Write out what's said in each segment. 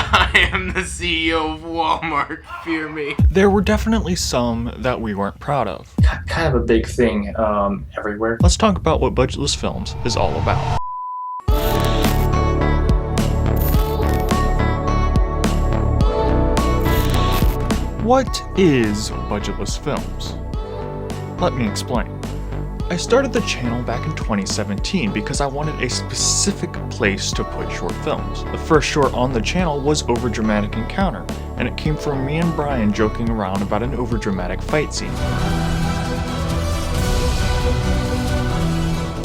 I am the CEO of Walmart, fear me. There were definitely some that we weren't proud of. Kind of a big thing everywhere. Let's talk about what Budgetless Films is all about. What is Budgetless Films? Let me explain. I started the channel back in 2017 because I wanted a specific place to put short films. The first short on the channel was Overdramatic Encounter, and it came from me and Bryan joking around about an overdramatic fight scene.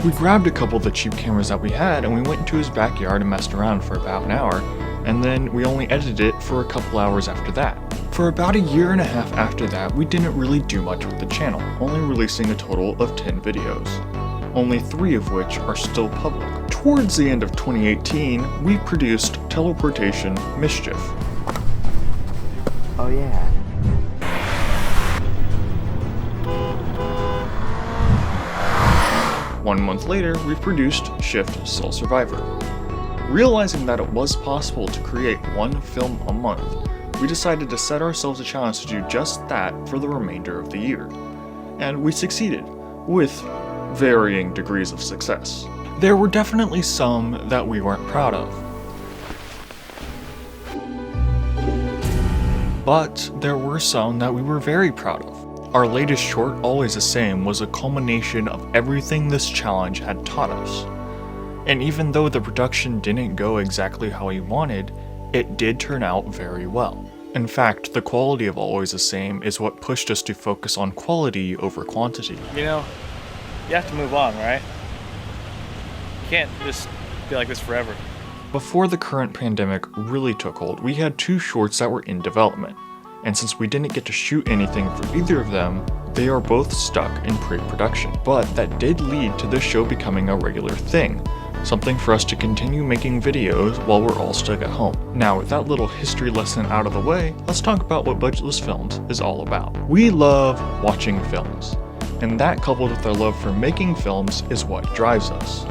We grabbed a couple of the cheap cameras that we had and we went into his backyard and messed around for about an hour, and then we only edited it for a couple hours after that. For about a year and a half after that, we didn't really do much with the channel, only releasing a total of 10 videos, only 3 of which are still public. Towards the end of 2018, we produced Teleportation Mischief. Oh yeah. One month later, we produced Shift Soul Survivor. Realizing that it was possible to create one film a month, we decided to set ourselves a challenge to do just that for the remainder of the year. And we succeeded, with varying degrees of success. There were definitely some that we weren't proud of. But there were some that we were very proud of. Our latest short, Always the Same, was a culmination of everything this challenge had taught us. And even though the production didn't go exactly how we wanted, it did turn out very well. In fact, the quality of Always the Same is what pushed us to focus on quality over quantity. You know, you have to move on, right? You can't just be like this forever. Before the current pandemic really took hold, we had 2 shorts that were in development. And since we didn't get to shoot anything for either of them, they are both stuck in pre-production. But that did lead to this show becoming a regular thing. Something for us to continue making videos while we're all stuck at home. Now, with that little history lesson out of the way, let's talk about what Budgetless Films is all about. We love watching films, and that coupled with our love for making films is what drives us.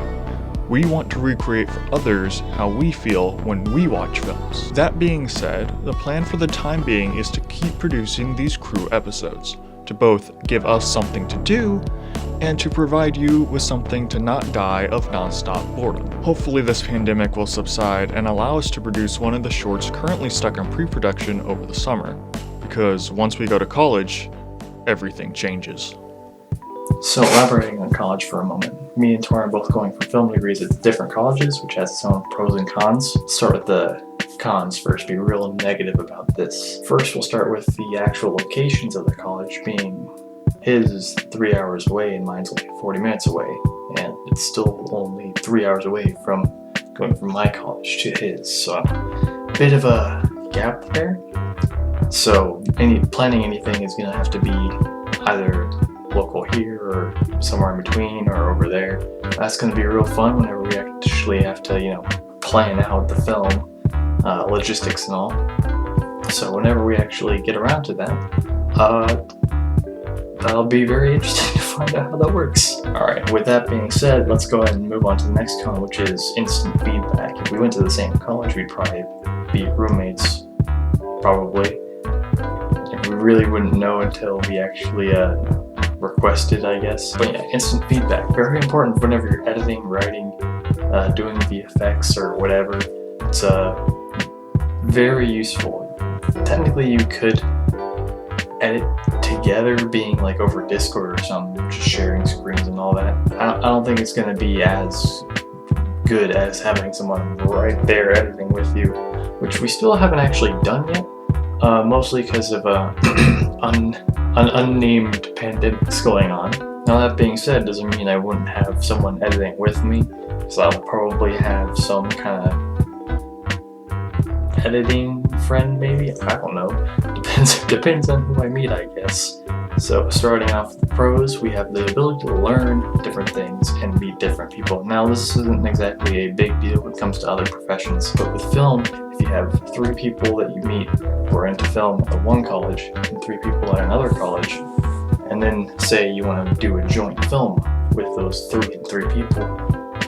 We want to recreate for others how we feel when we watch films. That being said, the plan for the time being is to keep producing these crew episodes, to both give us something to do, and to provide you with something to not die of non-stop boredom. Hopefully this pandemic will subside and allow us to produce one of the shorts currently stuck in pre-production over the summer, because once we go to college, everything changes. So elaborating on college for a moment, me and Torin are both going for film degrees at different colleges, which has its own pros and cons. Start with the cons first, be real negative about this. First, we'll start with the actual locations of the college, being his is 3 hours away and mine's only 40 minutes away, and it's still only 3 hours away from going from my college to his, so a bit of a gap there. So planning anything is going to have to be either local here or somewhere in between or over there. That's going to be real fun whenever we actually have to, plan out the film, logistics and all. So whenever we actually get around to that, that'll be very interesting to find out how that works. Alright, with that being said, let's go ahead and move on to the next con, which is instant feedback. If we went to the same college, we'd probably be roommates, probably. And we really wouldn't know until we actually requested, I guess. But yeah, instant feedback, very important whenever you're editing, writing, doing the effects or whatever. It's very useful. Technically, you could edit together, being like over Discord or something, just sharing screens and all that. I don't think it's going to be as good as having someone right there editing with you, which we still haven't actually done yet, mostly because of unnamed pandemics going on. Now that being said, doesn't mean I wouldn't have someone editing with me, so I'll probably have some kind of editing friend, maybe? I don't know. Depends on who I meet, I guess. So starting off with the pros, we have the ability to learn different things and meet different people. Now this isn't exactly a big deal when it comes to other professions, but with film, if you have 3 people that you meet who are into film at one college and 3 people at another college, and then say you want to do a joint film with those 3 people,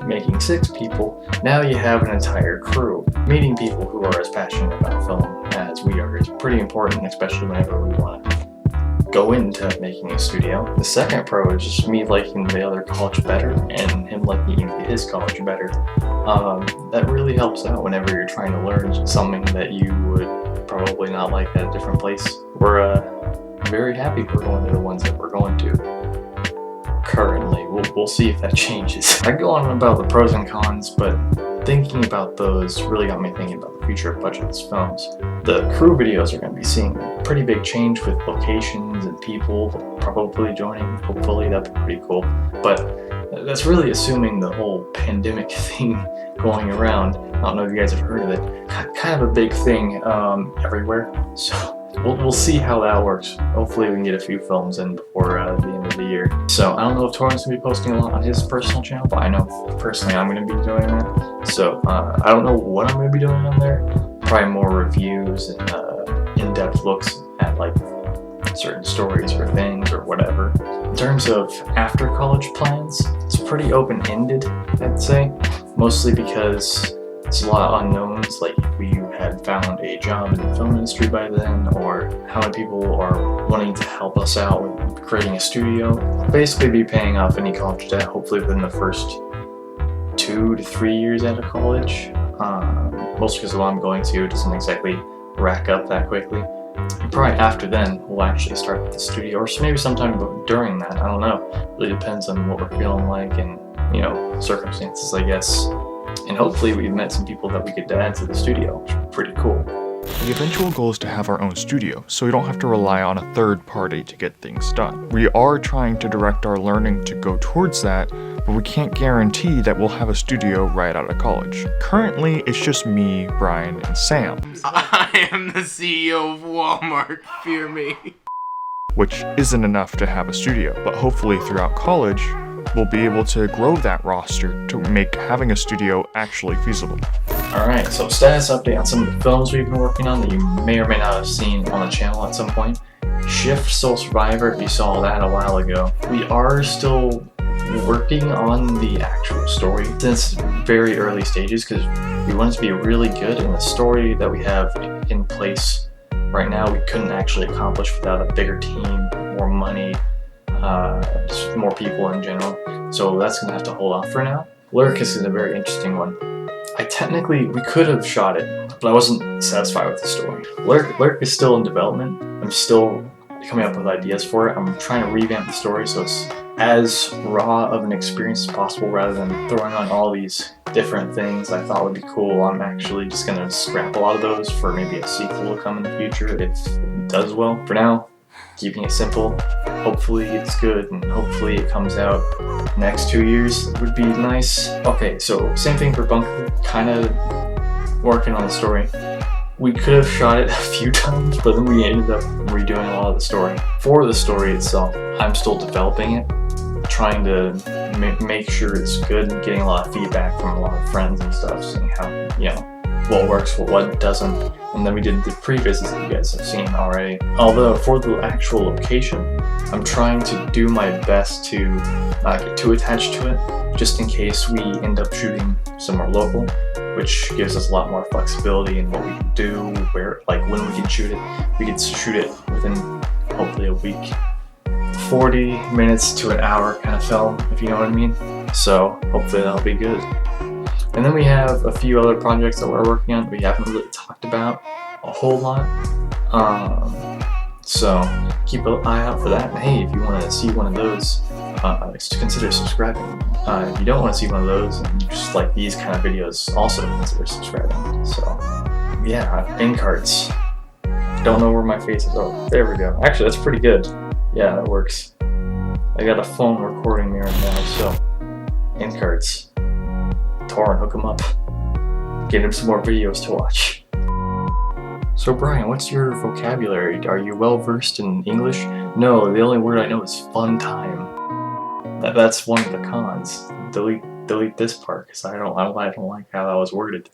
making 6 people, now you have an entire crew. Meeting people who are as passionate about film as we are is pretty important, especially whenever we want to go into making a studio. The second pro is just me liking the other college better and him liking his college better. That really helps out whenever you're trying to learn something that you would probably not like at a different place. We're very happy we're going to the ones that we're going to currently. We'll see if that changes. I go on about the pros and cons, but thinking about those really got me thinking about the future of budgetless films. The crew videos are going to be seeing a pretty big change with locations and people probably joining. Hopefully that'd be pretty cool. But that's really assuming the whole pandemic thing going around. I don't know if you guys have heard of it. Kind of a big thing everywhere. So we'll see how that works. Hopefully we can get a few films in before the end of the year. So I don't know if Torin's going to be posting a lot on his personal channel, but I know personally I'm going to be doing that. So I don't know what I'm going to be doing on there. Probably more reviews and in-depth looks at like certain stories or things or whatever. In terms of after college plans, it's pretty open-ended, I'd say. Mostly because it's a lot of unknowns, like if we had found a job in the film industry by then, or how many people are wanting to help us out with creating a studio. Basically be paying off any college debt, hopefully within the first 2 to 3 years out of college. Mostly because what I'm going to doesn't exactly rack up that quickly. And probably after then, we'll actually start the studio, or maybe sometime during that, I don't know. It really depends on what we're feeling like and, you know, circumstances, I guess. And hopefully we've met some people that we could add to the studio, which would be pretty cool. The eventual goal is to have our own studio, so we don't have to rely on a third party to get things done. We are trying to direct our learning to go towards that, but we can't guarantee that we'll have a studio right out of college. Currently, it's just me, Brian, and Sam. I am the CEO of Walmart, fear me. Which isn't enough to have a studio, but hopefully throughout college, we'll be able to grow that roster to make having a studio actually feasible. Alright, so status update on some of the films we've been working on that you may or may not have seen on the channel at some point. Shift Soul Survivor, if you saw that a while ago. We are still working on the actual story since very early stages because we want it to be really good, and the story that we have in place right now we couldn't actually accomplish without a bigger team, more money, just more people in general. So that's going to have to hold off for now. Lurkus is a very interesting one. We could have shot it, but I wasn't satisfied with the story. Lurk is still in development. I'm still coming up with ideas for it. I'm trying to revamp the story so it's as raw of an experience as possible rather than throwing on all these different things I thought would be cool. I'm actually just going to scrap a lot of those for maybe a sequel to come in the future if it does well. For now, keeping it simple. Hopefully it's good and hopefully it comes out next 2 years would be nice. Okay, so same thing for Bunker, kind of working on the story. We could have shot it a few times, but then we ended up redoing a lot of the story. For the story itself, I'm still developing it, trying to make sure it's good, and getting a lot of feedback from a lot of friends and stuff, seeing how, you know, what works, what doesn't. And then we did the pre-visits that you guys have seen already. Although for the actual location, I'm trying to do my best to not get too attached to it, just in case we end up shooting somewhere local, which gives us a lot more flexibility in what we can do, where, like when we can shoot it. We can shoot it within hopefully a week. 40 minutes to an hour kind of film, if you know what I mean. So hopefully that'll be good. And then we have a few other projects that we're working on we haven't really talked about a whole lot. So keep an eye out for that. And hey, if you want to see one of those, consider subscribing. If you don't want to see one of those and you just like these kind of videos, also consider subscribing. So yeah, end cards. Don't know where my face is. Oh, there we go. Actually, that's pretty good. Yeah, that works. I got a phone recording me right now, so end cards. Torin, hook him up. Get him some more videos to watch. So Brian, what's your vocabulary? Are you well versed in English? No, the only word I know is fun time. That's one of the cons. Delete this part because I don't like how that was worded.